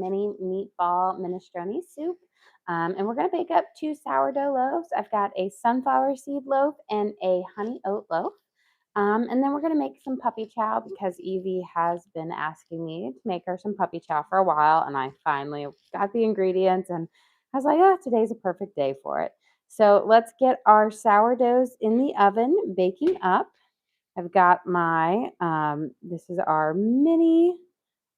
mini meatball minestrone soup. And we're going to bake up 2 sourdough loaves. I've got a sunflower seed loaf and a honey oat loaf. And then we're going to make some puppy chow because Evie has been asking me to make her some puppy chow for a while. And I finally got the ingredients and I was like, oh, today's a perfect day for it. So let's get our sourdoughs in the oven baking up. I've got my, this is our mini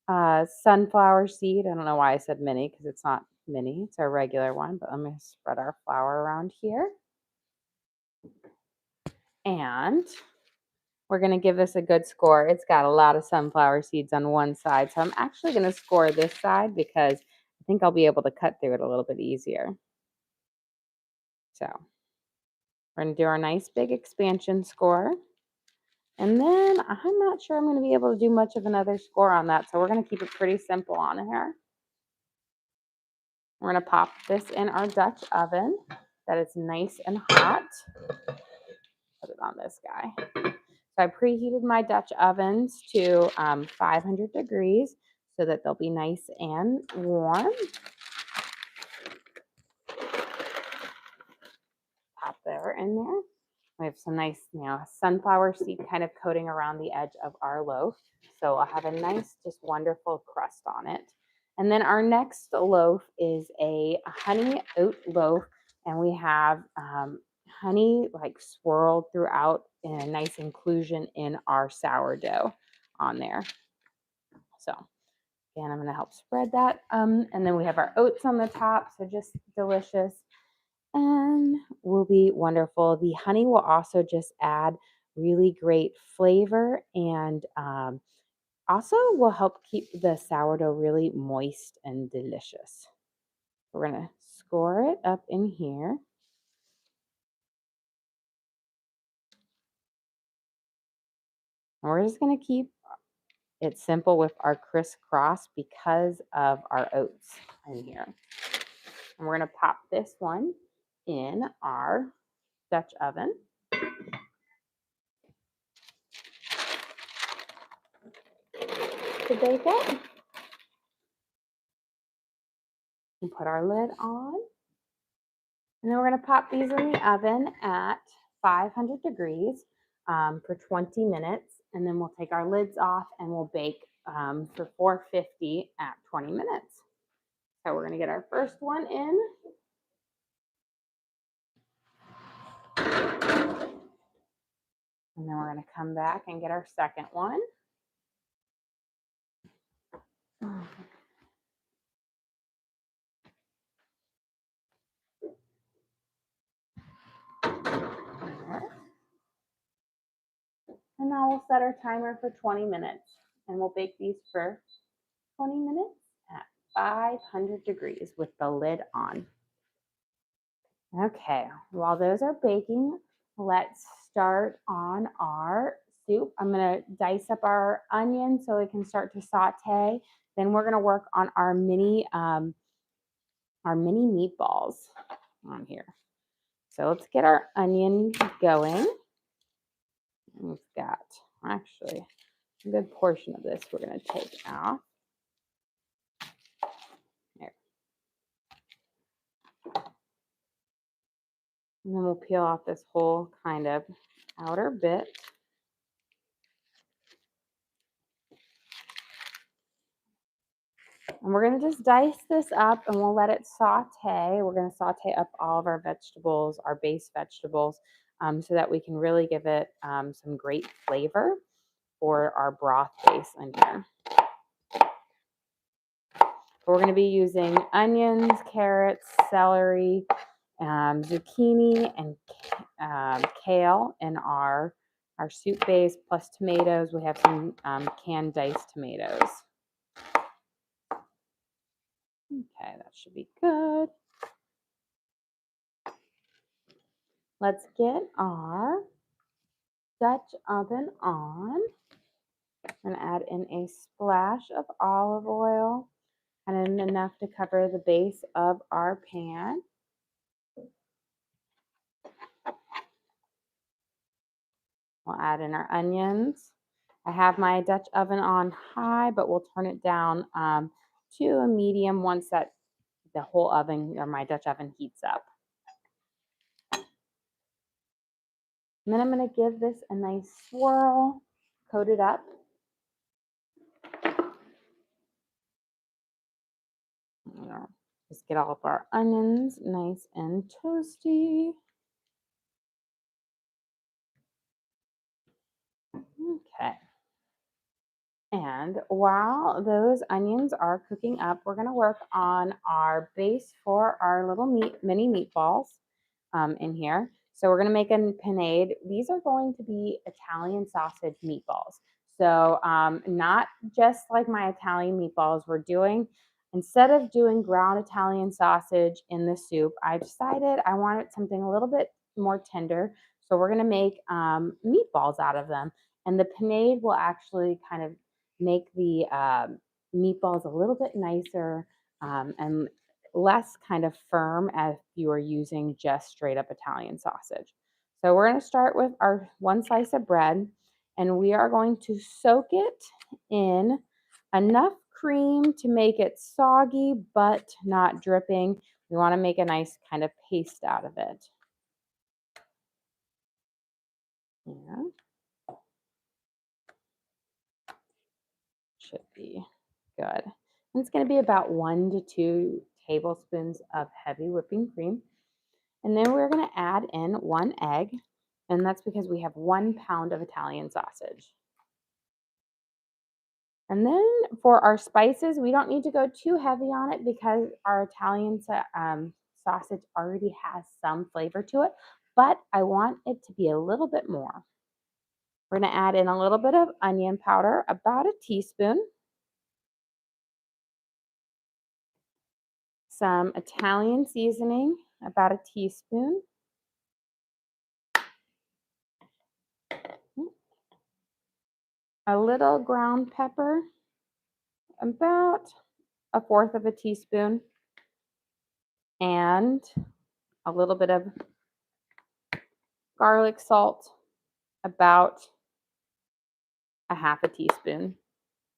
sunflower seed. I don't know why I said mini because it's not mini, it's our regular one, but let me spread our flour around here. And we're going to give this a good score. It's got a lot of sunflower seeds on one side, so I'm actually going to score this side because I think I'll be able to cut through it a little bit easier. So we're going to do our nice big expansion score. And then I'm not sure I'm going to be able to do much of another score on that, so we're going to keep it pretty simple on here. We're going to pop this in our Dutch oven that is nice and hot. Put it on this guy. So I preheated my Dutch ovens to 500 degrees so that they'll be nice and warm. Pop there in there. We have some nice, sunflower seed kind of coating around the edge of our loaf. So I'll have a nice, just wonderful crust on it. And then our next loaf is a honey oat loaf. And we have honey like swirled throughout in a nice inclusion in our sourdough on there. So again, I'm going to help spread that. And then we have our oats on the top. So just delicious. And will be wonderful. The honey will also just add really great flavor and also will help keep the sourdough really moist and delicious. We're going to score it up in here. And we're just going to keep it simple with our crisscross because of our oats in here. And we're going to pop this one in our Dutch oven. To bake it. And put our lid on. And then we're going to pop these in the oven at 500 degrees for 20 minutes. And then we'll take our lids off and we'll bake for 450 at 20 minutes. So we're going to get our first one in. And then we're going to come back and get our second one. And now we'll set our timer for 20 minutes. And we'll bake these for 20 minutes at 500 degrees with the lid on. Okay, while those are baking, let's start on our soup. I'm going to dice up our onion so it can start to saute. Then we're going to work on our mini meatballs on here. So let's get our onion going. We've got actually a good portion of this we're going to take out. There. And then we'll peel off this whole kind of outer bit. And we're going to just dice this up and we'll let it saute. We're going to saute up all of our vegetables, our base vegetables, so that we can really give it some great flavor for our broth base in here. We're going to be using onions, carrots, celery, zucchini, and kale in our soup base, plus tomatoes. We have some canned diced tomatoes. Okay, that should be good. Let's get our Dutch oven on and add in a splash of olive oil and enough to cover the base of our pan. We'll add in our onions. I have my Dutch oven on high, but we'll turn it down to a medium once the whole oven or my Dutch oven heats up. And then I'm going to give this a nice swirl, coat it up. Just get all of our onions nice and toasty. Okay. And while those onions are cooking up, we're going to work on our base for our little mini meatballs in here. So we're going to make a panade. These are going to be Italian sausage meatballs. So not just like my Italian meatballs we're doing. Instead of doing ground Italian sausage in the soup, I decided I wanted something a little bit more tender. So we're going to make meatballs out of them. And the panade will actually kind of make the meatballs a little bit nicer and less kind of firm as you are using just straight up Italian sausage. So we're going to start with our one slice of bread, and we are going to soak it in enough cream to make it soggy but not dripping. We want to make a nice kind of paste out of it. Yeah. Should be good. And it's going to be about 1 to 2 tablespoons of heavy whipping cream. And then we're going to add in 1 egg, and that's because we have 1 pound of Italian sausage. And then for our spices, we don't need to go too heavy on it because our Italian sausage already has some flavor to it, but I want it to be a little bit more. We're going to add in a little bit of onion powder, about a teaspoon, some Italian seasoning, about a teaspoon, a little ground pepper, about 1/4 of a teaspoon, and a little bit of garlic salt, about a 1/2 a teaspoon.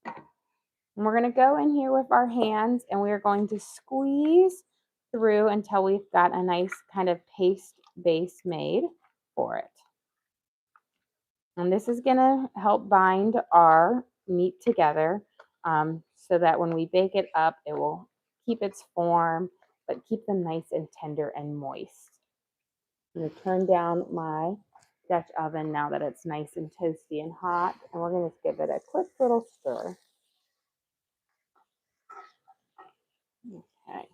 And we're going to go in here with our hands and we're going to squeeze through until we've got a nice kind of paste base made for it. And this is going to help bind our meat together so that when we bake it up, it will keep its form, but keep them nice and tender and moist. I'm going to turn down my Dutch oven now that it's nice and toasty and hot, and we're going to give it a quick little stir. Okay.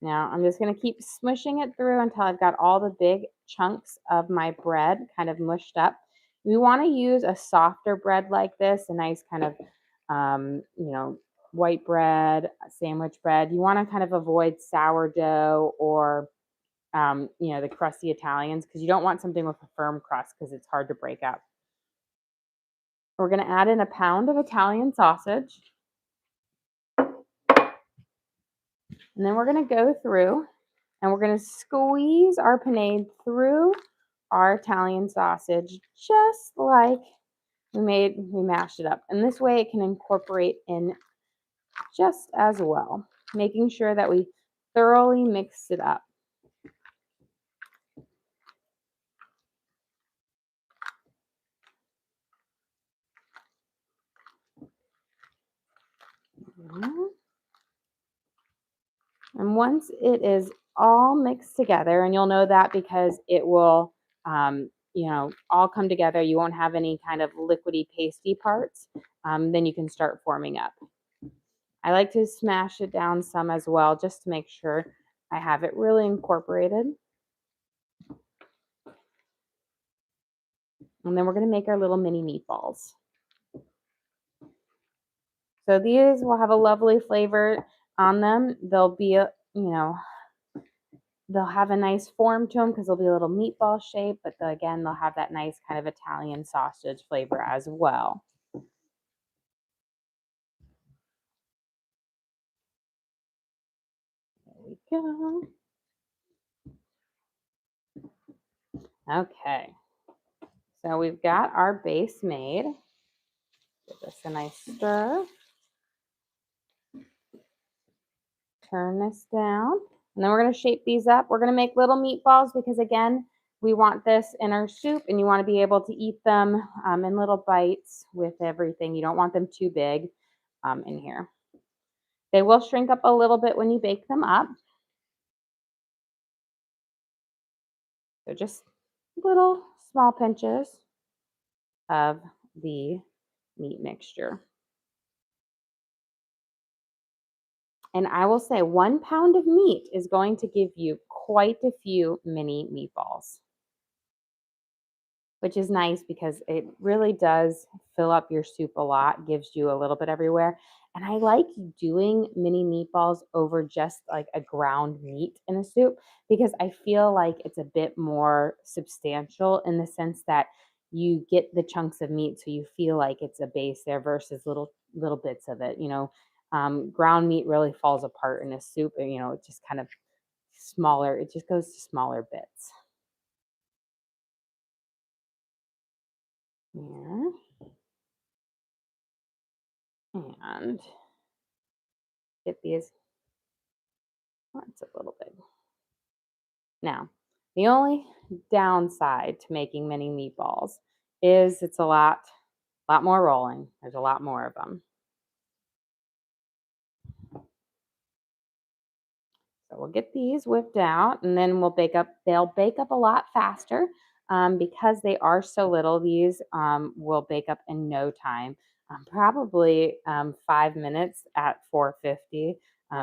Now I'm just going to keep smushing it through until I've got all the big chunks of my bread kind of mushed up. We want to use a softer bread like this, a nice kind of, white bread, sandwich bread. You want to kind of avoid sourdough or, the crusty Italians because you don't want something with a firm crust because it's hard to break up. We're going to add in 1 pound of Italian sausage. And then we're going to go through and we're going to squeeze our panade through our Italian sausage just like we mashed it up. And this way it can incorporate in just as well, making sure that we thoroughly mix it up. And once it is all mixed together, and you'll know that because it will, all come together, you won't have any kind of liquidy pasty parts, then you can start forming up. I like to smash it down some as well, just to make sure I have it really incorporated. And then we're going to make our little mini meatballs. So these will have a lovely flavor on them. They'll be, they'll have a nice form to them because they'll be a little meatball shape, but again, they'll have that nice kind of Italian sausage flavor as well. There we go. Okay, so we've got our base made. Give this a nice stir. turn this down. And then we're going to shape these up. We're going to make little meatballs because, again, we want this in our soup and you want to be able to eat them in little bites with everything. You don't want them too big in here. They will shrink up a little bit when you bake them up. So just little small pinches of the meat mixture. And I will say 1 pound of meat is going to give you quite a few mini meatballs, which is nice because it really does fill up your soup a lot, gives you a little bit everywhere. And I like doing mini meatballs over just like a ground meat in a soup because I feel like it's a bit more substantial in the sense that you get the chunks of meat so you feel like it's a base there versus little bits of it. Ground meat really falls apart in a soup, and it's just kind of smaller. It just goes to smaller bits. Here. And get these. That's a little big. Now, the only downside to making mini meatballs is it's a lot more rolling. There's a lot more of them. So we'll get these whipped out and then we'll bake up. They'll bake up a lot faster because they are so little. These will bake up in no time, probably 5 minutes at 450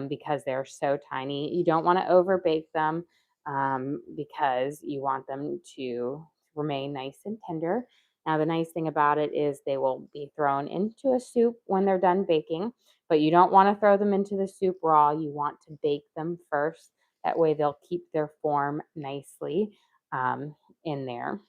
because they're so tiny. You don't want to over bake them because you want them to remain nice and tender. Now, the nice thing about it is they will be thrown into a soup when they're done baking. But you don't want to throw them into the soup raw. You want to bake them first. That way they'll keep their form nicely in there.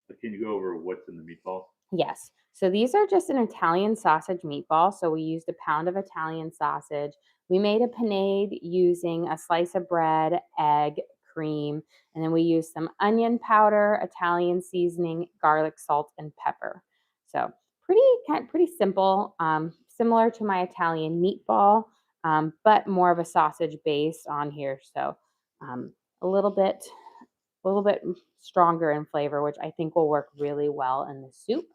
But can you go over what's in the meatball? Yes. So these are just an Italian sausage meatball. So we used 1 pound of Italian sausage. We made a panade using a slice of bread, egg, cream, and then we used some onion powder, Italian seasoning, garlic, salt, and pepper. So pretty simple, similar to my Italian meatball, but more of a sausage base on here. So a little bit stronger in flavor, which I think will work really well in the soup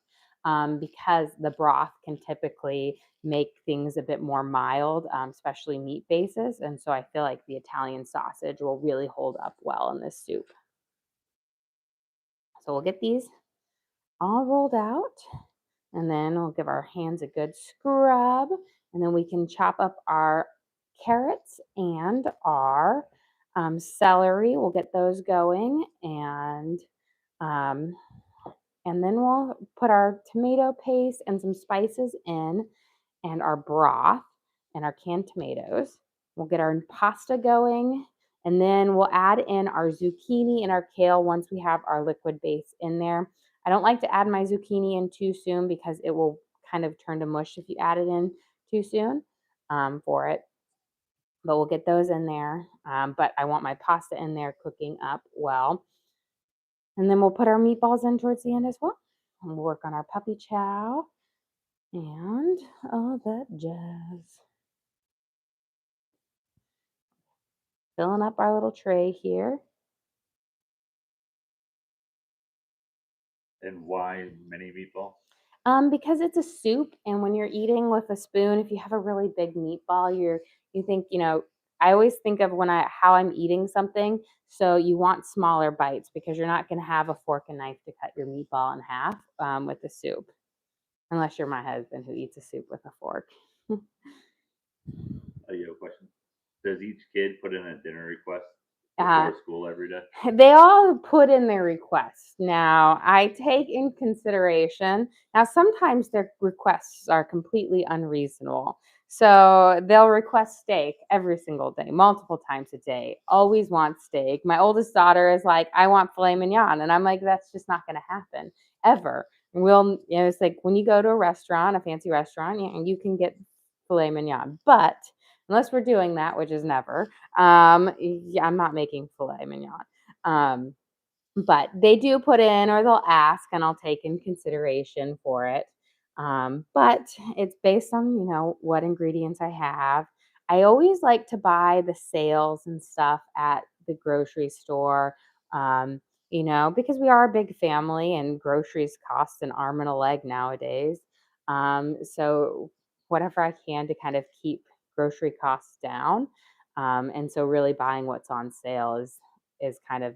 because the broth can typically make things a bit more mild, especially meat bases. And so I feel like the Italian sausage will really hold up well in this soup. So we'll get these all rolled out and then we'll give our hands a good scrub and then we can chop up our carrots and our celery. We'll get those going um, and then we'll put our tomato paste and some spices in and our broth and our canned tomatoes. We'll get our pasta going and then we'll add in our zucchini and our kale once we have our liquid base in there. I don't like to add my zucchini in too soon because it will kind of turn to mush if you add it in too soon for it. But we'll get those in there. But I want my pasta in there cooking up well. And then we'll put our meatballs in towards the end as well. And we'll work on our puppy chow and all that jazz. Filling up our little tray here. And why mini meatball? Because it's a soup, and when you're eating with a spoon, if you have a really big meatball, you think, I always think of how I'm eating something. So you want smaller bites because you're not going to have a fork and knife to cut your meatball in half with the soup, unless you're my husband who eats a soup with a fork. You have a question? Does each kid put in a dinner request before school every day? They all put in their requests. Now, I take in consideration. Now, sometimes their requests are completely unreasonable. So they'll request steak every single day, multiple times a day, always want steak. My oldest daughter is like, I want filet mignon. And I'm like, that's just not going to happen ever. It's like when you go to a restaurant, a fancy restaurant, you can get filet mignon. But unless we're doing that, which is never, yeah, I'm not making filet mignon. But they do put in or they'll ask and I'll take in consideration for it. But it's based on, what ingredients I have. I always like to buy the sales and stuff at the grocery store, um, because we are a big family and groceries cost an arm and a leg nowadays. So whatever I can to kind of keep grocery costs down. And so really buying what's on sale is kind of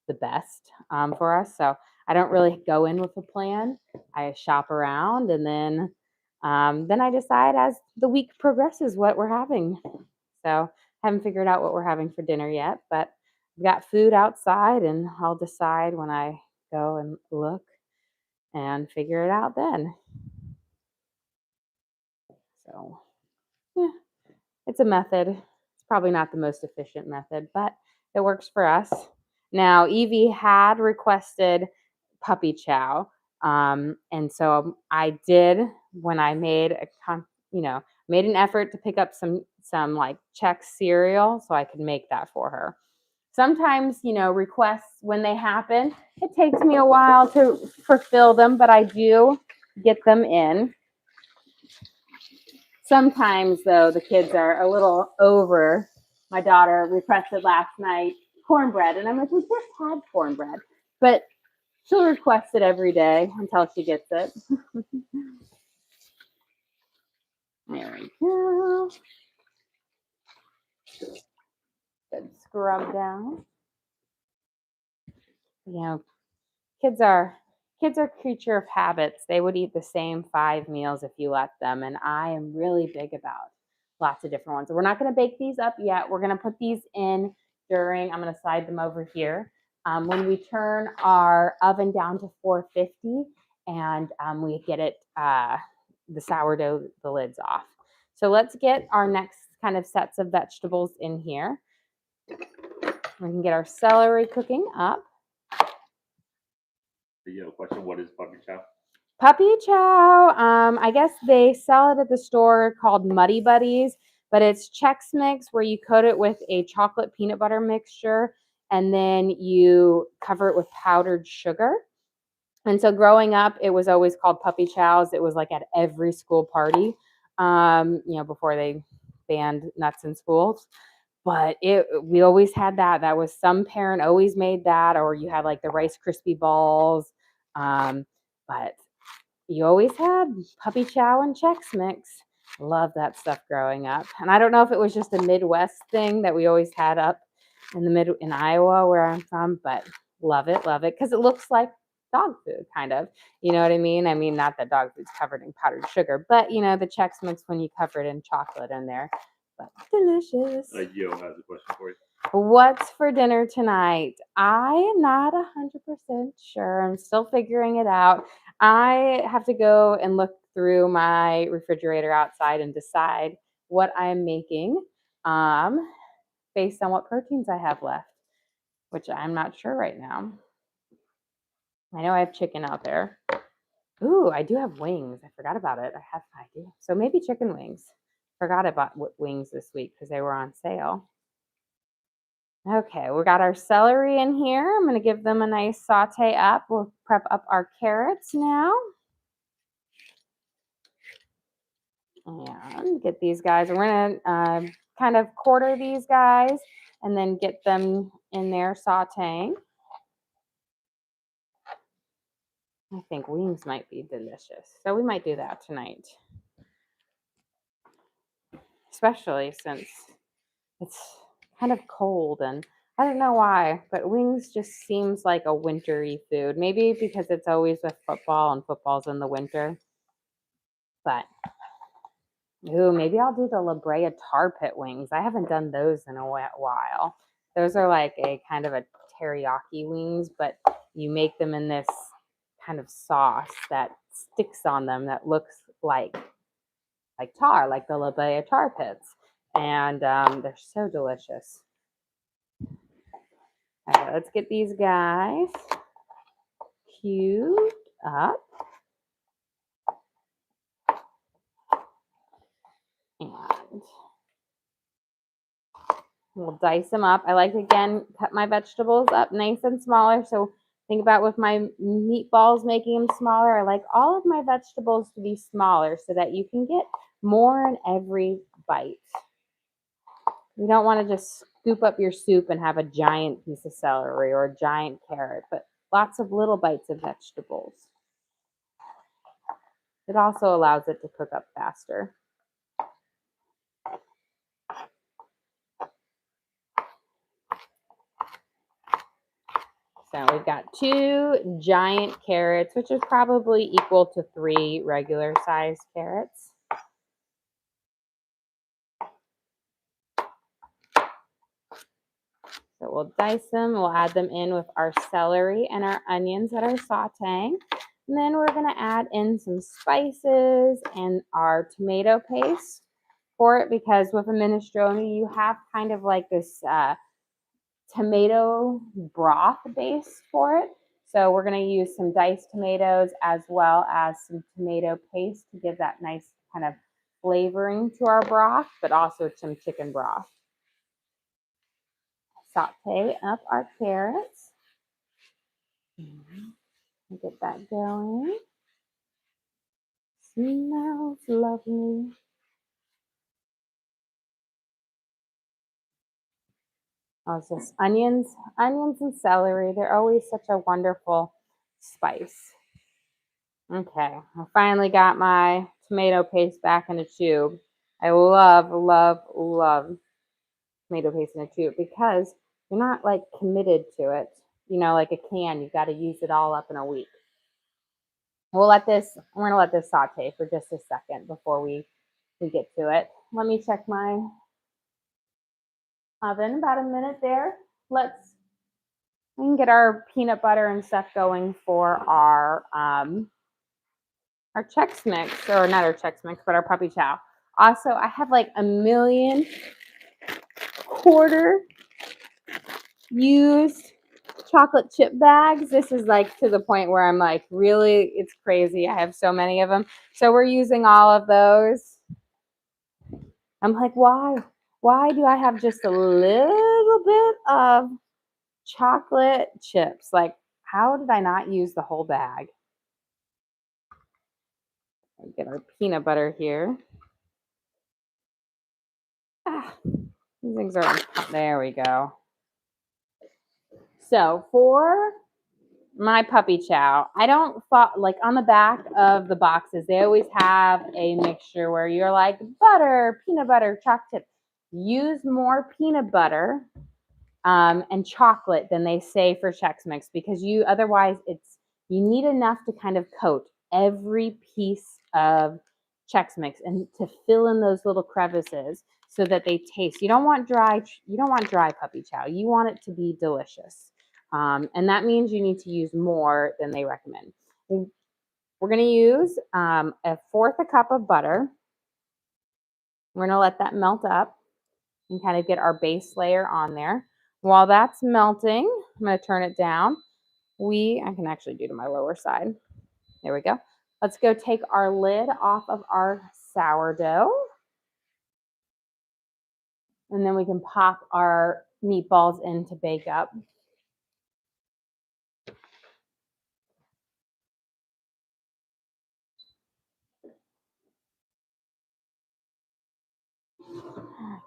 the best for us. So I don't really go in with a plan. I shop around and then I decide as the week progresses what we're having. So haven't figured out what we're having for dinner yet, but we've got food outside and I'll decide when I go and look and figure it out then. So yeah, it's a method. It's probably not the most efficient method, but it works for us. Now, Evie had requested puppy chow. And so I did when I made made an effort to pick up some like Chex cereal so I could make that for her. Sometimes, requests when they happen, it takes me a while to fulfill them, but I do get them in. Sometimes, though, the kids are a little over. My daughter requested last night cornbread, and I'm like, we just had cornbread. But she'll request it every day until she gets it. There we go. Good scrub down. Kids are creature of habits. They would eat the same 5 meals if you let them, and I am really big about lots of different ones. We're not going to bake these up yet. We're going to put these in I'm going to slide them over here. When we turn our oven down to 450 and we get it, the sourdough, the lids off. So let's get our next kind of sets of vegetables in here. We can get our celery cooking up. Question: what is puppy chow? Puppy chow, I guess they sell it at the store called Muddy Buddies, but it's Chex Mix where you coat it with a chocolate peanut butter mixture and then you cover it with powdered sugar. And so growing up, it was always called puppy chows. It was like at every school party, before they banned nuts in schools. But we always had that. That was some parent always made that, or you had like the Rice Krispie balls. But you always had puppy chow and Chex Mix. Love that stuff growing up. And I don't know if it was just a Midwest thing that we always had up in Iowa where I'm from, but love it because it looks like dog food kind of. You know what I mean? I mean, not that dog food's covered in powdered sugar, but the Chex Mix when you cover it in chocolate in there. But delicious. Yo has a question for you. What's for dinner tonight? I am not 100% sure. I'm still figuring it out. I have to go and look through my refrigerator outside and decide what I am making based on what proteins I have left, which I'm not sure right now. I know I have chicken out there. Ooh, I do have wings. I forgot about it. I do. So maybe chicken wings. Forgot about wings this week because they were on sale. Okay, we got our celery in here. I'm going to give them a nice saute up. We'll prep up our carrots now. And get these guys. We're going to kind of quarter these guys and then get them in there sauteing. I think wings might be delicious. So we might do that tonight. Especially since it's kind of cold and I don't know why, but wings just seems like a wintry food. Maybe because it's always with football and football's in the winter. But, maybe I'll do the La Brea tar pit wings. I haven't done those in a while. Those are like a kind of a teriyaki wings, but you make them in this kind of sauce that sticks on them that looks like tar, like the La Brea tar pits. And they're so delicious. Okay, let's get these guys cubed up. And we'll dice them up. I like to, again, cut my vegetables up nice and smaller. So think about with my meatballs, making them smaller. I like all of my vegetables to be smaller so that you can get more in every bite. You don't want to just scoop up your soup and have a giant piece of celery or a giant carrot, but lots of little bites of vegetables. It also allows it to cook up faster. So we've got 2 giant carrots, which is probably equal to 3 regular sized carrots. So we'll dice them, we'll add them in with our celery and our onions that are sauteing. And then we're gonna add in some spices and our tomato paste for it, because with a minestrone, you have kind of like this tomato broth base for it. So we're gonna use some diced tomatoes as well as some tomato paste to give that nice kind of flavoring to our broth, but also some chicken broth. Saute up our carrots. Get that going. Smells lovely. Oh, it's just onions and celery. They're always such a wonderful spice. Okay, I finally got my tomato paste back in a tube. I love, love, love tomato paste in a tube because you're not like committed to it. You know, like a can, you've got to use it all up in a week. I'm gonna let this saute for just a second before we get to it. Let me check my oven, about a minute there. We can get our peanut butter and stuff going for our Chex Mix, or not our Chex Mix, but our puppy chow. Also, I have like a million quarter used chocolate chip bags. This is like to the point where I'm like, really, it's crazy. I have so many of them. So we're using all of those. I'm like, why? Why do I have just a little bit of chocolate chips? Like, how did I not use the whole bag? Get our peanut butter here. These things are, there we go. So for my puppy chow, I don't thought, like on the back of the boxes, they always have a mixture where you're like butter, peanut butter, chocolate chip. Use more peanut butter and chocolate than they say for Chex Mix, because otherwise you need enough to kind of coat every piece of Chex Mix and to fill in those little crevices so that they taste. You don't want dry puppy chow. You want it to be delicious. And that means you need to use more than they recommend. We're going to use 1/4 cup of butter. We're going to let that melt up and kind of get our base layer on there. While that's melting, I'm going to turn it down. I can actually do to my lower side. There we go. Let's go take our lid off of our sourdough. And then we can pop our meatballs in to bake up. Okay.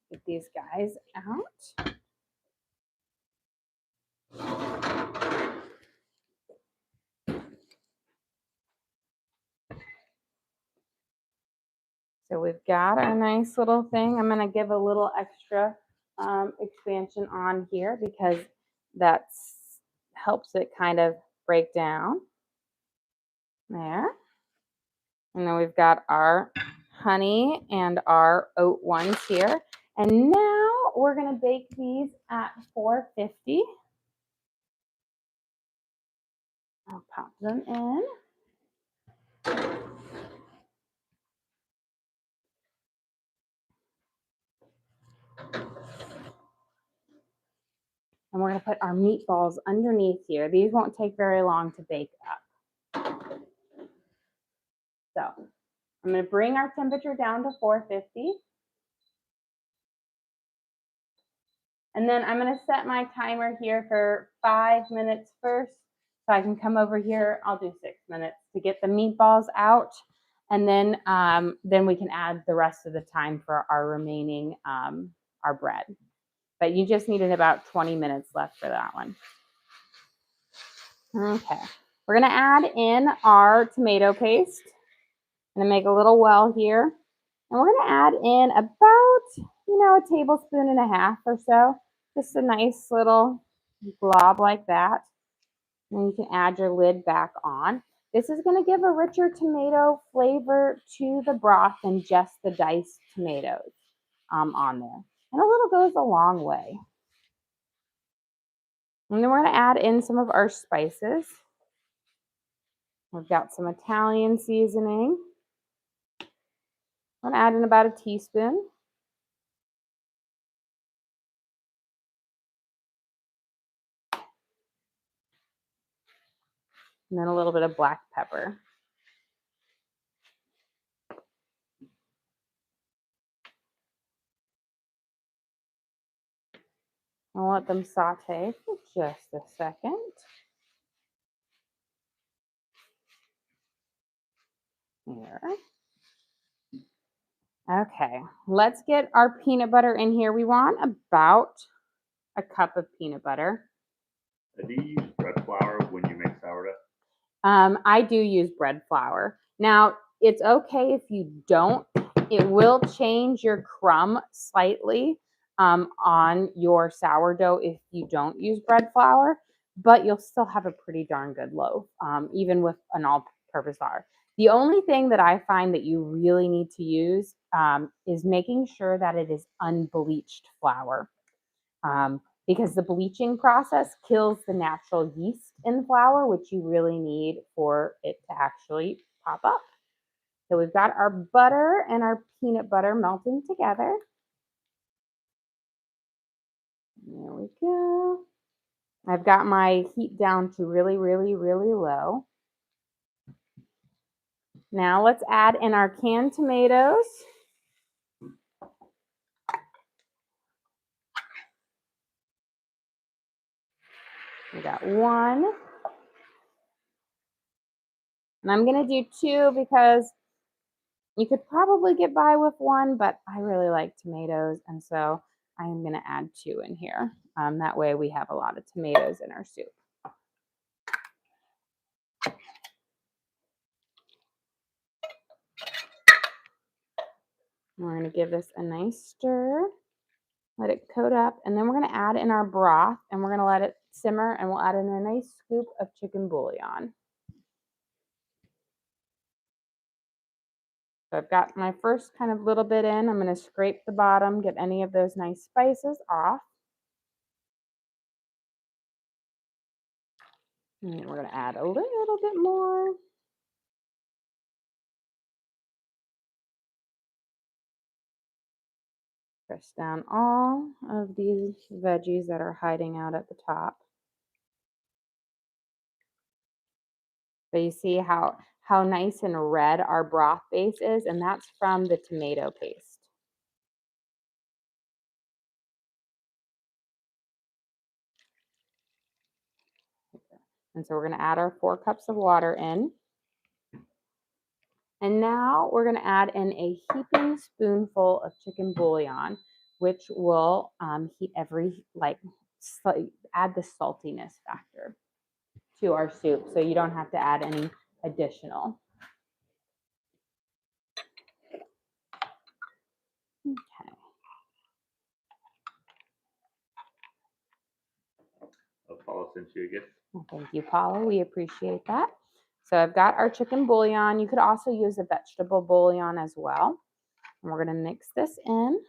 Get these guys out. So we've got our nice little thing. I'm going to give a little extra expansion on here because that helps it kind of break down. There. And then we've got our honey and our oat ones here. And now we're going to bake these at 450. I'll pop them in. And we're going to put our meatballs underneath here. These won't take very long to bake up. So I'm going to bring our temperature down to 450. And then I'm going to set my timer here for 5 minutes first. So I can come over here. I'll do 6 minutes to get the meatballs out. And then we can add the rest of the time for our remaining, our bread. But you just needed about 20 minutes left for that one. Okay, we're gonna add in our tomato paste. I'm gonna make a little well here. And we're gonna add in about, a tablespoon and a half or so. Just a nice little glob like that. And you can add your lid back on. This is gonna give a richer tomato flavor to the broth than just the diced tomatoes on there. And a little goes a long way. And then we're gonna add in some of our spices. We've got some Italian seasoning. I'm gonna add in about a teaspoon. And then a little bit of black pepper. I'll let them saute for just a second. Here. Okay, let's get our peanut butter in here. We want about a cup of peanut butter. Do you use bread flour when you make sourdough? I do use bread flour. Now, it's okay if you don't. It will change your crumb slightly on your sourdough if you don't use bread flour, but you'll still have a pretty darn good loaf, even with an all-purpose flour. The only thing that I find that you really need to use is making sure that it is unbleached flour. Because the bleaching process kills the natural yeast in flour, which you really need for it to actually pop up. So we've got our butter and our peanut butter melting together. There we go. I've got my heat down to really, really, really low. Now let's add in our canned tomatoes. We got one. And I'm going to do two because you could probably get by with one, but I really like tomatoes. And so I'm going to add two in here. That way we have a lot of tomatoes in our soup. We're going to give this a nice stir. Let it coat up. And then we're going to add in our broth and we're going to let it simmer and we'll add in a nice scoop of chicken bouillon. So I've got my first kind of little bit in. I'm going to scrape the bottom, get any of those nice spices off. And we're going to add a little bit more. Press down all of these veggies that are hiding out at the top. So you see how nice and red our broth base is, and that's from the tomato paste. And so we're going to add our 4 cups of water in. And now we're going to add in a heaping spoonful of chicken bouillon, which will heat add the saltiness factor to our soup. So you don't have to add any additional. Okay. Paula sent you a gift. Well, thank you, Paula. We appreciate that. So I've got our chicken bouillon. You could also use a vegetable bouillon as well. And we're going to mix this in.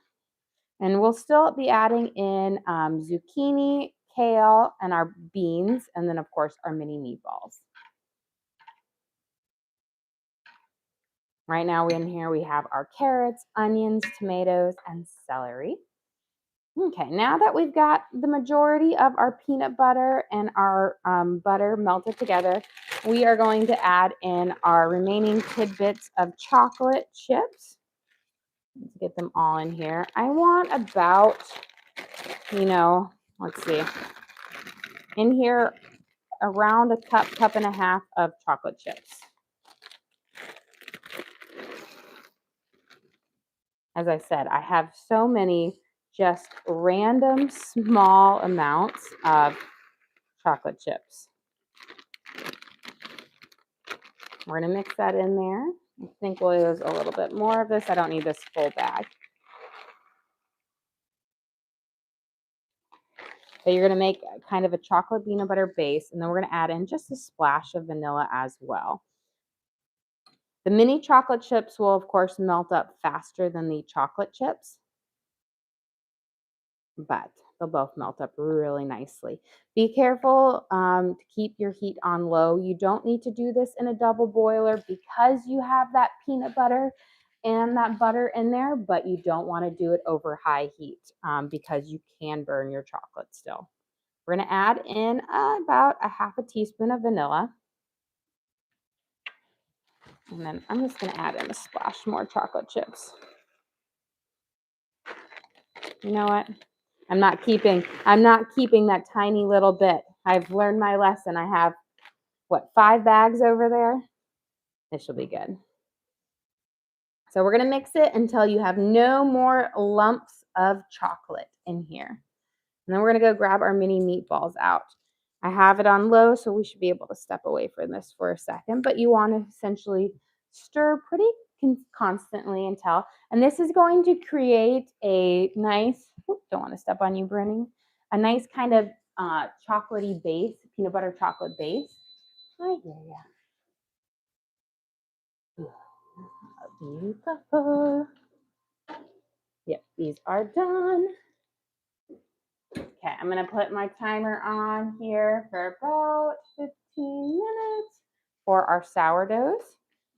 And we'll still be adding in zucchini, kale, and our beans. And then, of course, our mini meatballs. Right now in here we have our carrots, onions, tomatoes, and celery. Okay, now that we've got the majority of our peanut butter and our butter melted together, we are going to add in our remaining tidbits of chocolate chips. Let's get them all in here. I want about, let's see, in here around a cup and a half of chocolate chips. As I said, I have so many just random small amounts of chocolate chips. We're going to mix that in there. I think we'll use a little bit more of this. I don't need this full bag. So you're going to make kind of a chocolate peanut butter base, and then we're going to add in just a splash of vanilla as well. The mini chocolate chips will, of course, melt up faster than the chocolate chips, but they'll both melt up really nicely. Be careful to keep your heat on low. You don't need to do this in a double boiler because you have that peanut butter and that butter in there, but you don't want to do it over high heat because you can burn your chocolate still. We're going to add in about a half a teaspoon of vanilla. And then I'm just going to add in a splash more chocolate chips. You know what? I'm not keeping that tiny little bit. I've learned my lesson. I have, 5 bags over there? This will be good. So we're going to mix it until you have no more lumps of chocolate in here. And then we're going to go grab our mini meatballs out. I have it on low, so we should be able to step away from this for a second. But you want to essentially stir pretty constantly until, and this is going to create a nice, don't want to step on you, Brittany, a nice kind of chocolatey base, peanut butter chocolate base. I hear ya. Beautiful. Yep, these are done. Okay, I'm going to put my timer on here for about 15 minutes for our sourdoughs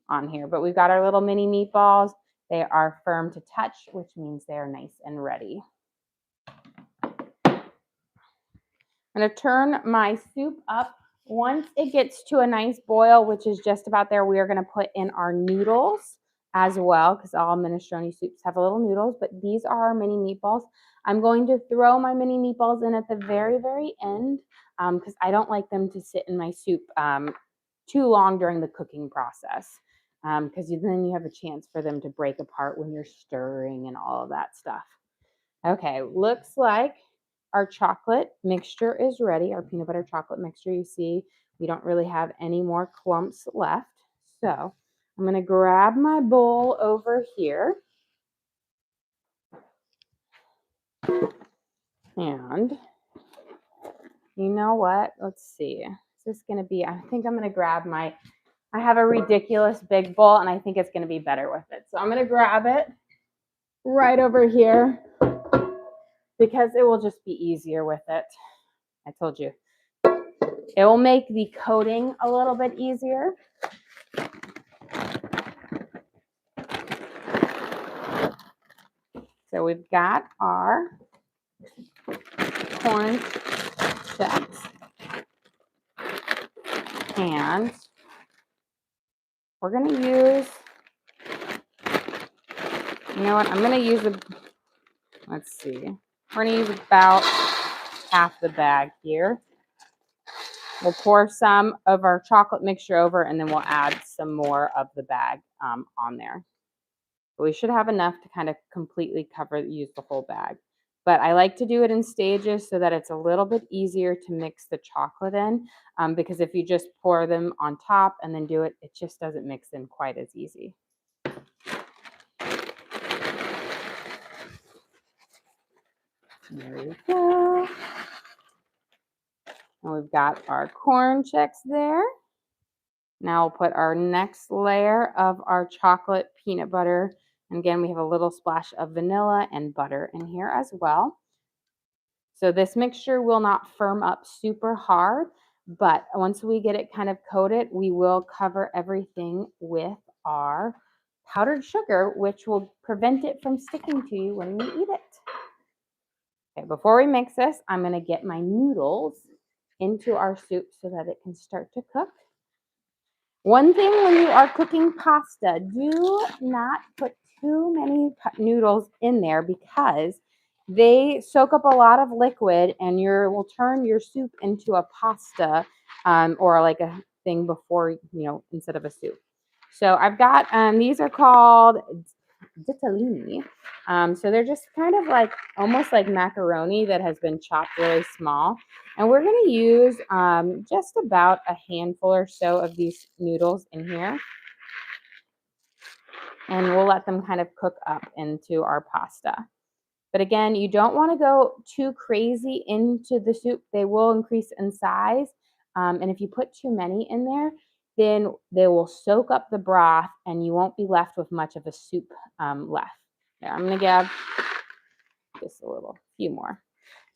on here. But we've got our little mini meatballs. They are firm to touch, which means they're nice and ready. I'm going to turn my soup up. Once it gets to a nice boil, which is just about there, we are going to put in our noodles as well, because all minestrone soups have little noodles, but these are our mini meatballs. I'm going to throw my mini meatballs in at the very, very end because I don't like them to sit in my soup too long during the cooking process because then you have a chance for them to break apart when you're stirring and all of that stuff. Okay, looks like our chocolate mixture is ready. Our peanut butter chocolate mixture, you see, we don't really have any more clumps left. So I'm going to grab my bowl over here. And you know what? Let's see. Is this going to be, I think I'm going to grab I have a ridiculous big bowl and I think it's going to be better with it. So I'm going to grab it right over here because it will just be easier with it. I told you. It will make the coating a little bit easier. So we've got our corn chips. And we're going to use, you know what, I'm going to use let's see. We're going to use about half the bag here. We'll pour some of our chocolate mixture over and then we'll add some more of the bag on there. But we should have enough to kind of completely use the whole bag. But I like to do it in stages so that it's a little bit easier to mix the chocolate in because if you just pour them on top and then do it, it just doesn't mix in quite as easy. There we go. And we've got our corn checks there. Now we'll put our next layer of our chocolate peanut butter. And again, we have a little splash of vanilla and butter in here as well. So this mixture will not firm up super hard, but once we get it kind of coated, we will cover everything with our powdered sugar, which will prevent it from sticking to you when you eat it. Okay, before we mix this, I'm going to get my noodles into our soup so that it can start to cook. One thing when you are cooking pasta, do not put too many noodles in there because they soak up a lot of liquid and will turn your soup into a pasta or like a thing before, instead of a soup. So I've got, these are called ditalini. So they're just kind of like almost like macaroni that has been chopped really small. And we're going to use just about a handful or so of these noodles in here. And we'll let them kind of cook up into our pasta. But again, you don't want to go too crazy into the soup. They will increase in size. And if you put too many in there, then they will soak up the broth and you won't be left with much of a soup left. There, I'm going to give just a few more.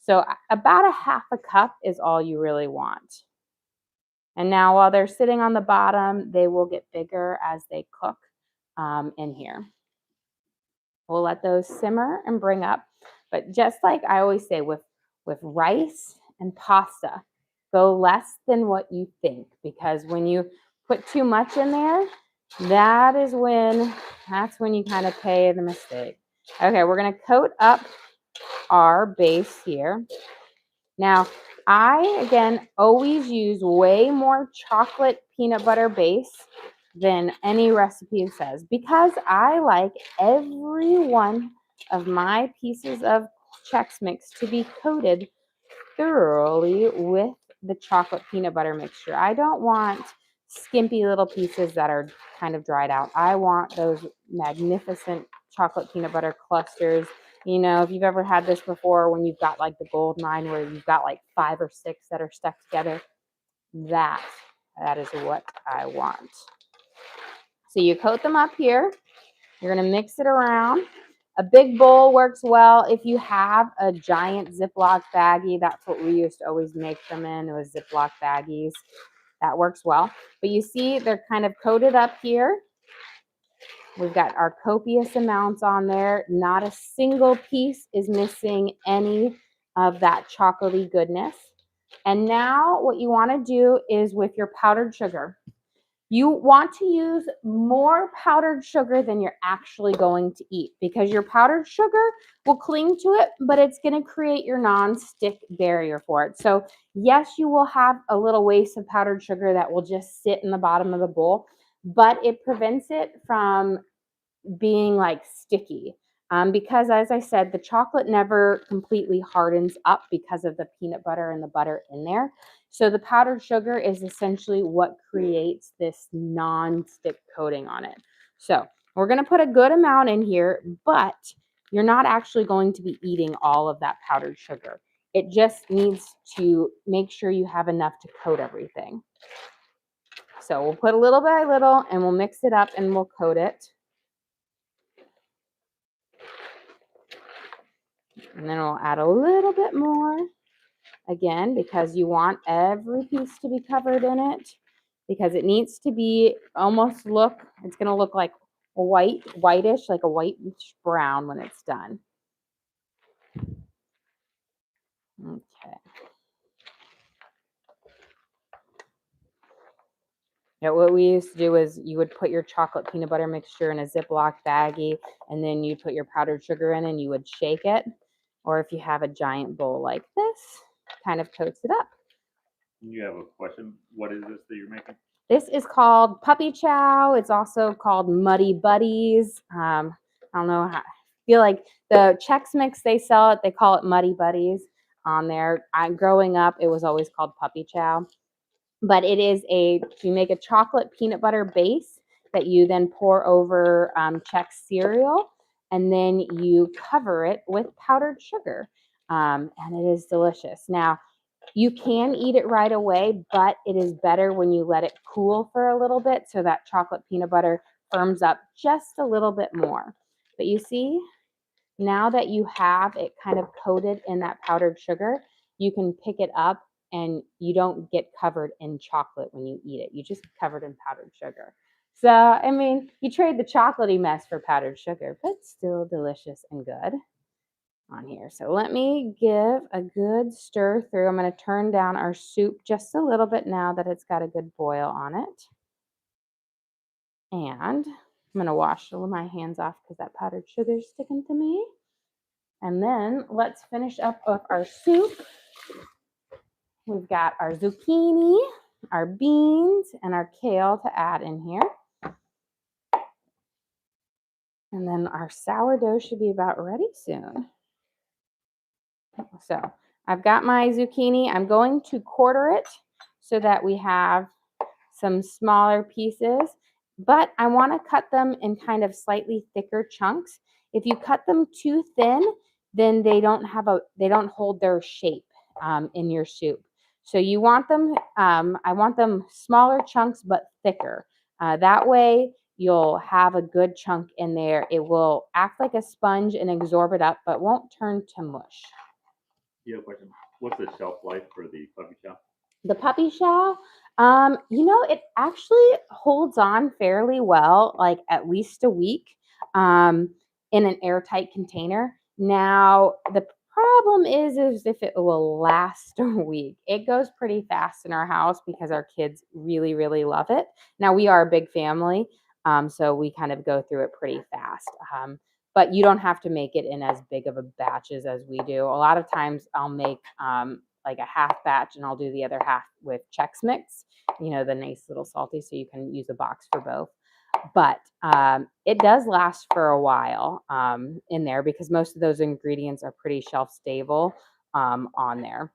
So about a half a cup is all you really want. And now while they're sitting on the bottom, they will get bigger as they cook in here. We'll let those simmer and bring up. But just like I always say with rice and pasta, go less than what you think, because when you put too much in there, that's when you kind of pay the mistake. Okay, we're going to coat up our base here. Now, I, again, always use way more chocolate peanut butter base than any recipe says, because I like every one of my pieces of Chex Mix to be coated thoroughly with the chocolate peanut butter mixture. I don't want skimpy little pieces that are kind of dried out. I want those magnificent chocolate peanut butter clusters. You know, if you've ever had this before, when you've got like the gold mine where you've got like 5 or 6 that are stuck together, that is what I want. So you coat them up here. You're going to mix it around. A big bowl works well. If you have a giant Ziploc baggie, that's what we used to always make them in. It was Ziploc baggies. That works well. But you see, they're kind of coated up here. We've got our copious amounts on there. Not a single piece is missing any of that chocolatey goodness. And now what you want to do is with your powdered sugar, you want to use more powdered sugar than you're actually going to eat, because your powdered sugar will cling to it, but it's going to create your non-stick barrier for it. So yes, you will have a little waste of powdered sugar that will just sit in the bottom of the bowl, but it prevents it from being like sticky. Because as I said, the chocolate never completely hardens up because of the peanut butter and the butter in there. So the powdered sugar is essentially what creates this non-stick coating on it. So we're going to put a good amount in here, but you're not actually going to be eating all of that powdered sugar. It just needs to make sure you have enough to coat everything. So we'll put a little by little and we'll mix it up and we'll coat it. And then we'll add a little bit more, again, because you want every piece to be covered in it, because it needs to be it's going to look like whitish, like a whitish brown when it's done. Okay. Now, what we used to do is you would put your chocolate peanut butter mixture in a Ziploc baggie, and then you'd put your powdered sugar in and you would shake it. Or if you have a giant bowl like this, kind of coats it up. You have a question. What is this that you're making? This is called puppy chow. It's also called Muddy Buddies. I don't know how. I feel like the Chex Mix, they sell it. They call it Muddy Buddies on there. Growing up, it was always called puppy chow. But it is you make a chocolate peanut butter base that you then pour over Chex cereal, and then you cover it with powdered sugar. And it is delicious. Now, you can eat it right away, but it is better when you let it cool for a little bit so that chocolate peanut butter firms up just a little bit more. But you see, now that you have it kind of coated in that powdered sugar, you can pick it up and you don't get covered in chocolate when you eat it. You just get covered in powdered sugar. So, I mean, you trade the chocolatey mess for powdered sugar, but still delicious and good on here. So let me give a good stir through. I'm going to turn down our soup just a little bit now that it's got a good boil on it. And I'm going to wash my hands off because that powdered sugar is sticking to me. And then let's finish up with our soup. We've got our zucchini, our beans, and our kale to add in here. And then our sourdough should be about ready soon. So I've got my zucchini. I'm going to quarter it so that we have some smaller pieces, but I want to cut them in kind of slightly thicker chunks. If you cut them too thin, then they don't hold their shape in your soup. So you want them, I want them smaller chunks but thicker. That way you'll have a good chunk in there. It will act like a sponge and absorb it up, but won't turn to mush. You have a question? What's the shelf life for the puppy chow? The puppy chow, it actually holds on fairly well, like at least a week, in an airtight container. Now, the problem is if it will last a week. It goes pretty fast in our house because our kids really, really love it. Now, we are a big family, so we kind of go through it pretty fast. But you don't have to make it in as big of a batches as we do. A lot of times I'll make like a half batch and I'll do the other half with Chex Mix, the nice little salty, so you can use a box for both. But it does last for a while in there because most of those ingredients are pretty shelf stable on there.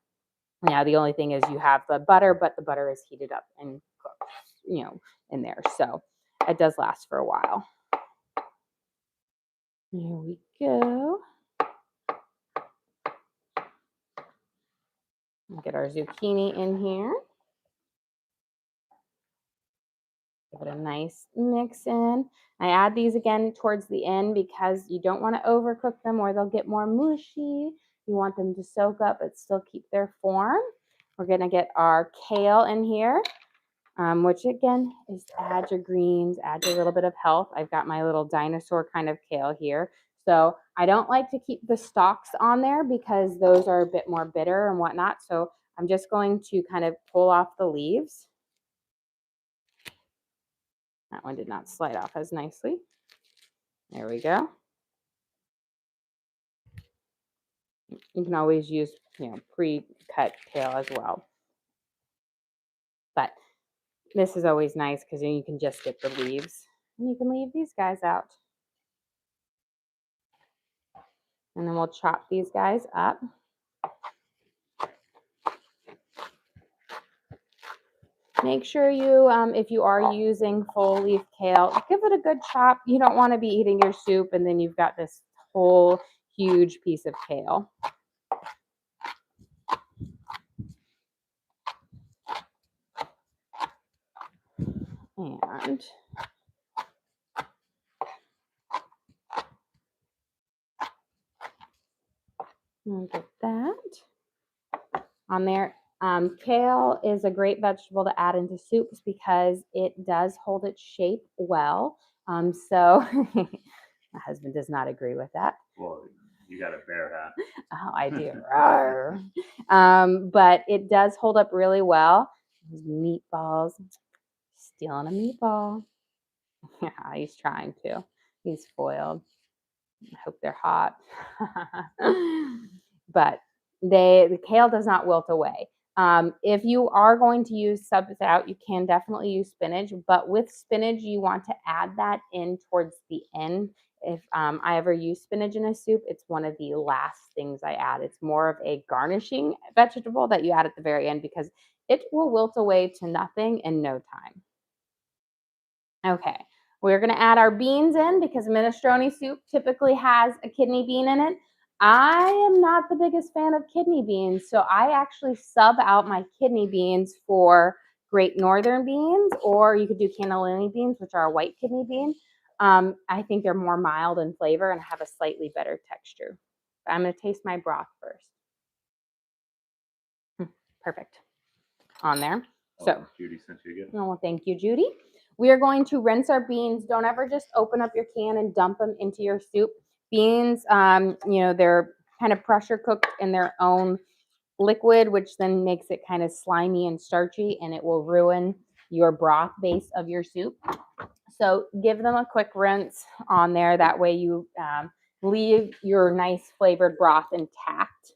Now, the only thing is you have the butter, but the butter is heated up and cooked, in there. So it does last for a while. Here we go. We'll get our zucchini in here. Give it a nice mix in. I add these again towards the end because you don't want to overcook them or they'll get more mushy. You want them to soak up but still keep their form. We're going to get our kale in here, which again is add your greens, add your little bit of health. I've got my little dinosaur kind of kale here. So I don't like to keep the stalks on there because those are a bit more bitter and whatnot. So I'm just going to kind of pull off the leaves. That one did not slide off as nicely. There we go. You can always use, pre-cut kale as well. But this is always nice because then you can just get the leaves. And you can leave these guys out. And then we'll chop these guys up. Make sure you, if you are using full leaf kale, give it a good chop. You don't want to be eating your soup and then you've got this whole huge piece of kale. And I'll get that on there. Kale is a great vegetable to add into soups because it does hold its shape well. So my husband does not agree with that. Well, you got a bear hat. Oh, I do. But it does hold up really well. Meatballs. Stealing a meatball. Yeah, he's trying to. He's foiled. I hope they're hot. But the kale does not wilt away. If you are going to use subs out, you can definitely use spinach, but with spinach, you want to add that in towards the end. If I ever use spinach in a soup, it's one of the last things I add. It's more of a garnishing vegetable that you add at the very end because it will wilt away to nothing in no time. Okay, we're going to add our beans in because minestrone soup typically has a kidney bean in it. I am not the biggest fan of kidney beans, so I actually sub out my kidney beans for Great Northern beans, or you could do cannellini beans, which are a white kidney bean. I think they're more mild in flavor and have a slightly better texture. I'm going to taste my broth first. Perfect. On there. So, Judy sent you again. Oh, well, thank you, Judy. We are going to rinse our beans. Don't ever just open up your can and dump them into your soup. Beans, they're kind of pressure cooked in their own liquid, which then makes it kind of slimy and starchy, and it will ruin your broth base of your soup. So give them a quick rinse on there. That way you leave your nice flavored broth intact.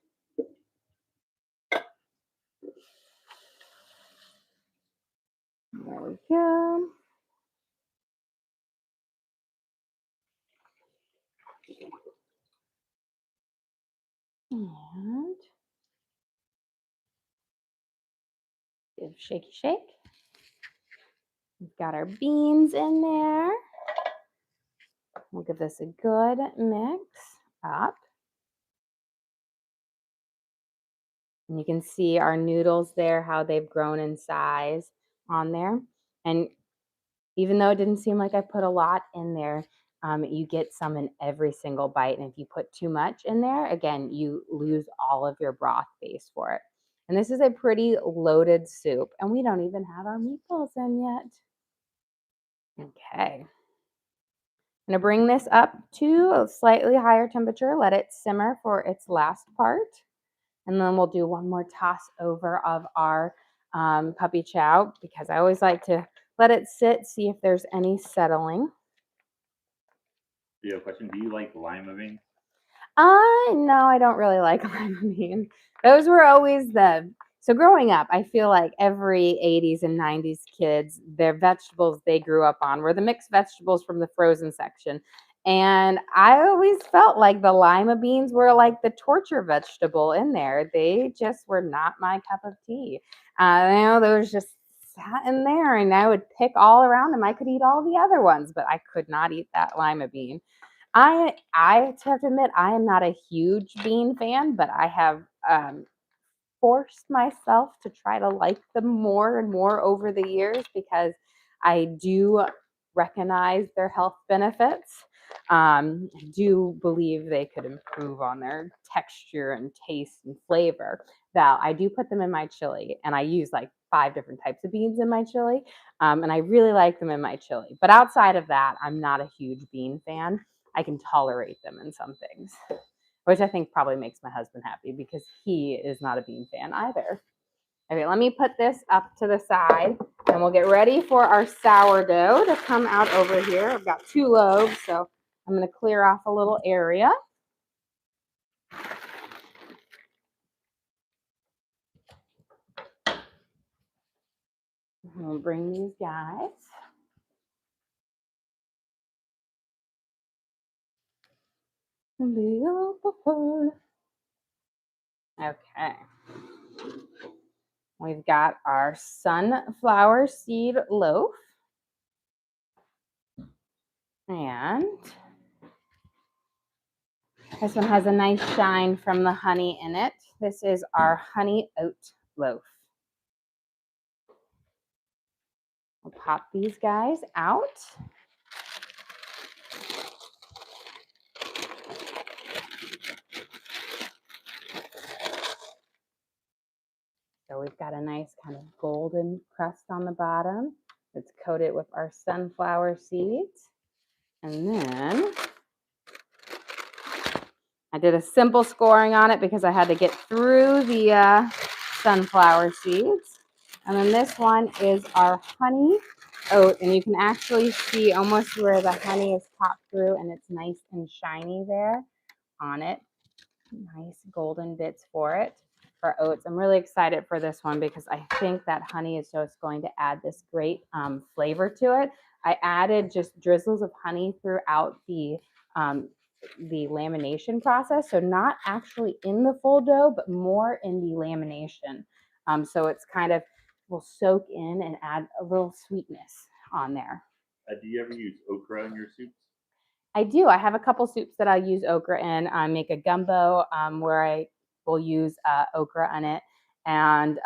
There we go. And give shaky shake. We've got our beans in there. We'll give this a good mix up. And you can see our noodles there, how they've grown in size on there. And even though it didn't seem like I put a lot in there, you get some in every single bite. And if you put too much in there, again, you lose all of your broth base for it. And this is a pretty loaded soup. And we don't even have our meatballs in yet. Okay. I'm going to bring this up to a slightly higher temperature, let it simmer for its last part. And then we'll do one more toss over of our puppy chow because I always like to let it sit, see if there's any settling. Do you have a question? Do you like lima beans? No, I don't really like lima beans. Those were always so growing up, I feel like every 80s and 90s kids, their vegetables they grew up on were the mixed vegetables from the frozen section. And I always felt like the lima beans were like the torture vegetable in there. They just were not my cup of tea. Those just sat in there and I would pick all around them. I could eat all the other ones, but I could not eat that lima bean. I have to admit I am not a huge bean fan, but I have forced myself to try to like them more and more over the years because I do recognize their health benefits. I do believe they could improve on their texture and taste and flavor. Now, I do put them in my chili, and I use like 5 different types of beans in my chili, and I really like them in my chili. But outside of that, I'm not a huge bean fan. I can tolerate them in some things, which I think probably makes my husband happy because he is not a bean fan either. Okay, let me put this up to the side and we'll get ready for our sourdough to come out over here. I've got 2 loaves, so I'm going to clear off a little area. We'll bring these guys. Okay. We've got our sunflower seed loaf. And this one has a nice shine from the honey in it. This is our honey oat loaf. We'll pop these guys out. So we've got a nice kind of golden crust on the bottom. Let's coat it with our sunflower seeds. And then I did a simple scoring on it because I had to get through the sunflower seeds. And then this one is our honey oat. And you can actually see almost where the honey is popped through and it's nice and shiny there on it. Nice golden bits for it. For oats. I'm really excited for this one because I think that honey is just going to add this great flavor to it. I added just drizzles of honey throughout the lamination process. So not actually in the full dough, but more in the lamination. So it's kind of will soak in and add a little sweetness on there. Do you ever use okra in your soups? I do. I have a couple soups that I use okra in. I make a gumbo where I will use okra on it. And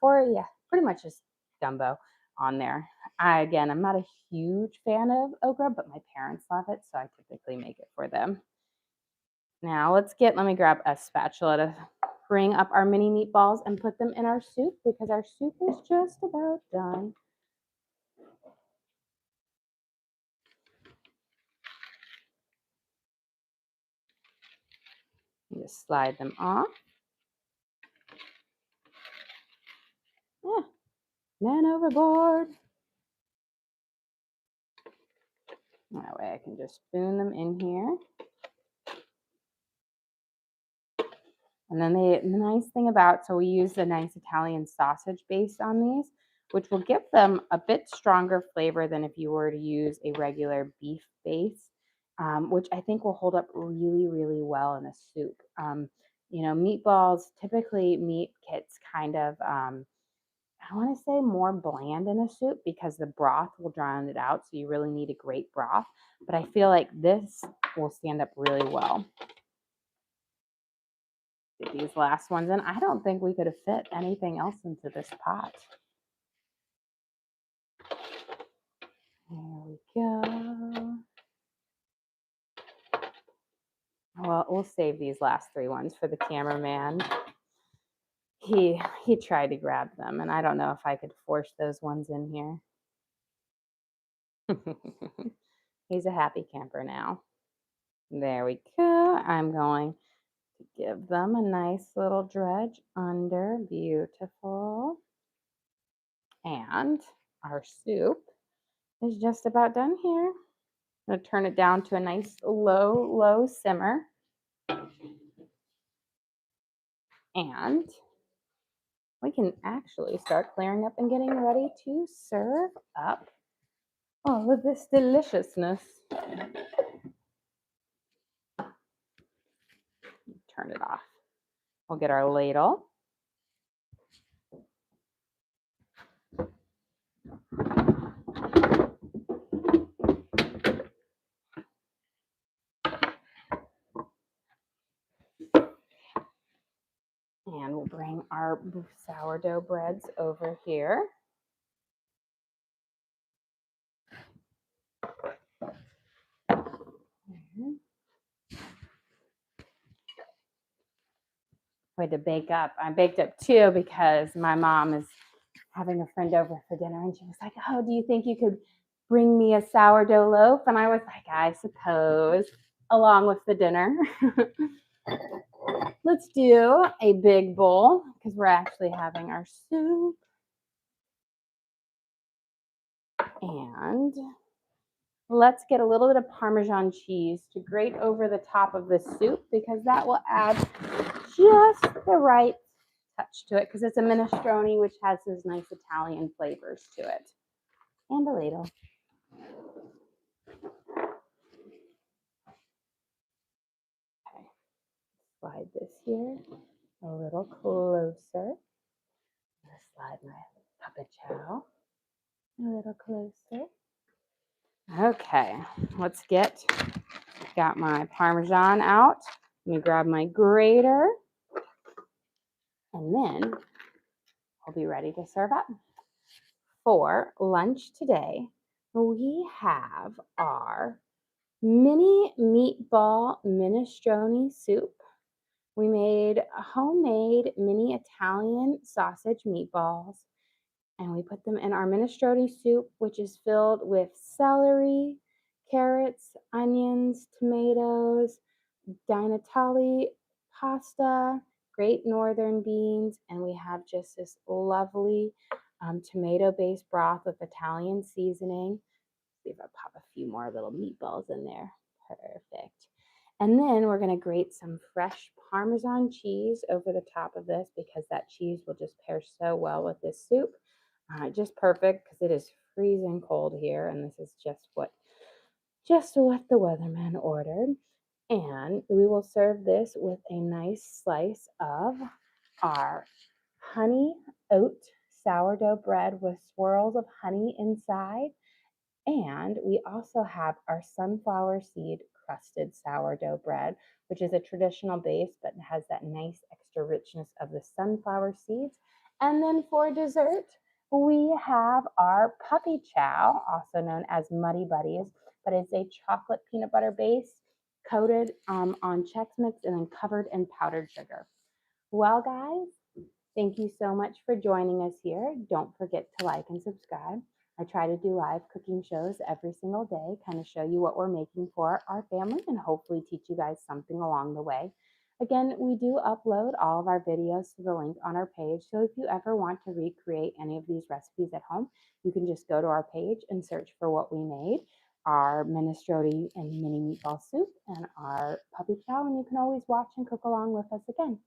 pretty much just gumbo on there. I'm not a huge fan of okra, but my parents love it, so I typically make it for them. Now let me grab a spatula to bring up our mini meatballs and put them in our soup because our soup is just about done. Just slide them off. Man overboard. That way I can just spoon them in here. And then the nice thing so we use the nice Italian sausage base on these, which will give them a bit stronger flavor than if you were to use a regular beef base, which I think will hold up really, really well in a soup. You know, meatballs, typically meat gets kind of, I want to say more bland in a soup because the broth will drown it out. So you really need a great broth. But I feel like this will stand up really well. Get these last ones in. I don't think we could have fit anything else into this pot. There we go. Well, we'll save these last 3 ones for the cameraman. He tried to grab them, and I don't know if I could force those ones in here. He's a happy camper now. There we go. I'm going to give them a nice little dredge under. Beautiful. And our soup is just about done here. I'm going to turn it down to a nice low simmer. And we can actually start clearing up and getting ready to serve up all of this deliciousness. Turn it off. We'll get our ladle. And we'll bring our sourdough breads over here. I had to bake up. I baked up 2 because my mom is having a friend over for dinner, and she was like, "Oh, do you think you could bring me a sourdough loaf?" And I was like, "I suppose," along with the dinner. Let's do a big bowl because we're actually having our soup. And let's get a little bit of Parmesan cheese to grate over the top of the soup because that will add just the right touch to it because it's a minestrone, which has those nice Italian flavors to it. And a ladle. Okay. Slide this here a little closer. Slide my puppet chow a little closer. Okay, let's got my Parmesan out. Let me grab my grater. And then we'll be ready to serve up. For lunch today, we have our mini meatball minestrone soup. We made homemade mini Italian sausage meatballs, and we put them in our minestrone soup, which is filled with celery, carrots, onions, tomatoes, dinatale pasta, Great Northern beans, and we have just this lovely tomato-based broth with Italian seasoning. See if I pop a few more little meatballs in there. Perfect. And then we're going to grate some fresh Parmesan cheese over the top of this because that cheese will just pair so well with this soup. Just perfect because it is freezing cold here, and this is just what the weatherman ordered. And we will serve this with a nice slice of our honey oat sourdough bread with swirls of honey inside. And we also have our sunflower seed crusted sourdough bread, which is a traditional base, but has that nice extra richness of the sunflower seeds. And then for dessert, we have our puppy chow, also known as Muddy Buddies, but it's a chocolate peanut butter base coated on Chex Mix and then covered in powdered sugar. Well, guys, thank you so much for joining us here. Don't forget to like and subscribe. I try to do live cooking shows every single day, kind of show you what we're making for our family and hopefully teach you guys something along the way. Again, we do upload all of our videos to the link on our page. So if you ever want to recreate any of these recipes at home, you can just go to our page and search for what we made, our minestrone and mini meatball soup and our puppy chow, and you can always watch and cook along with us again.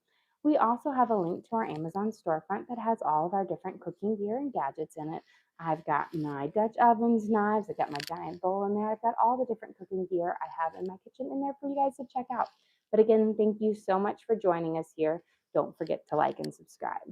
We also have a link to our Amazon storefront that has all of our different cooking gear and gadgets in it. I've got my Dutch ovens, knives, I've got my giant bowl in there. I've got all the different cooking gear I have in my kitchen in there for you guys to check out. But again, thank you so much for joining us here. Don't forget to like and subscribe.